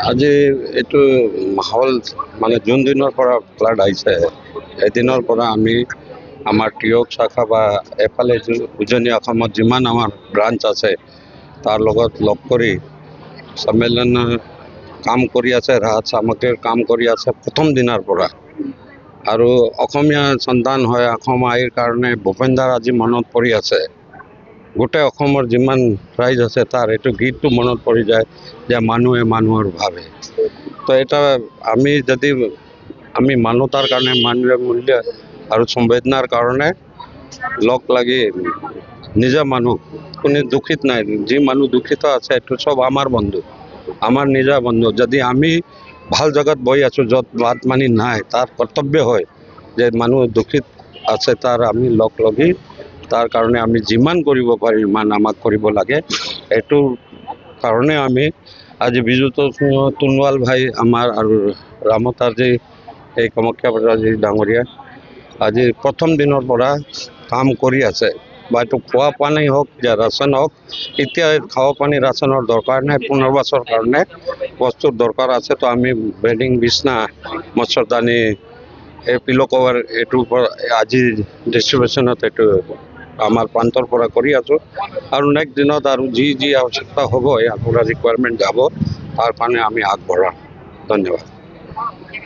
আজি এইটো মাহল মানে যোন দিনৰ পৰা ফ্লাড আহিছে এদিনৰ পৰা আমি আমাৰ টিয়ক শাখা বা এফালে উজনি অসমত যিমান আমাৰ ব্ৰাঞ্চ আছে তাৰ লগত লগ কৰি সন্মিলনৰ কাম কৰি আছে, ৰাহত সামগ্ৰীৰ কাম কৰি আছে প্ৰথম দিনৰ পৰা। আৰু অসমীয়া সন্তান হয়, অসম আইৰ কাৰণে ভূপেনদাৰ আজি মনত পৰি আছে। গোটেই অসমৰ যিমান ৰাইজ আছে তাৰ এইটো গীতটো মনত পৰি যায় যে মানুহে মানুহৰ ভাবে। তো এটা আমি মানৱতাৰ কাৰণে মানৱীয় মূল্য আৰু সংবেদনাৰ কাৰণে লগ লাগি নিজা মানুহ কোনো দুখিত নাই, যি মানুহ দুখিত আছে এইটো সব আমাৰ বন্ধু, আমাৰ নিজা বন্ধু। যদি আমি ভাল জায়গাত বহি আছোঁ য'ত বাদ মানি নাই, তাৰ কৰ্তব্য হয় যে মানুহ দুখিত আছে তাৰ আমি লগ লাগি তাৰ কাৰণে আমি যিমান কৰিব পাৰি ইমান আমাক কৰিব লাগে। এইটোৰ কাৰণে আমি আজি বিজুত সোণোৱাল ভাই আমাৰ আৰু ৰামতাজী এই কামাখ্যা বাজাজী ডাঙৰীয়া আজি প্ৰথম দিনৰ পৰা কাম কৰি আছে। বা এইটো খোৱা পানী হওক বা ৰাচন হওক, এতিয়া খোৱা পানী ৰাচনৰ দৰকাৰ নাই, পুনৰ্বাসৰ কাৰণে বস্তুৰ দৰকাৰ আছে। তো আমি বেডিং বিছনা মচ্ছৰদানী এই পিলো কভাৰ এইটোৰ পৰা আজি ডিষ্ট্ৰিবিউশ্যনত এইটো আমাৰ প্ৰান্তৰ পৰা কৰি আছোঁ। আৰু নেক্সট দিনত আৰু যি আৱশ্যকতা হ'ব ইয়াৰ পৰা ৰিকুৱাৰমেণ্ট যাব, তাৰ কাৰণে আমি আগবঢ়াম। ধন্যবাদ।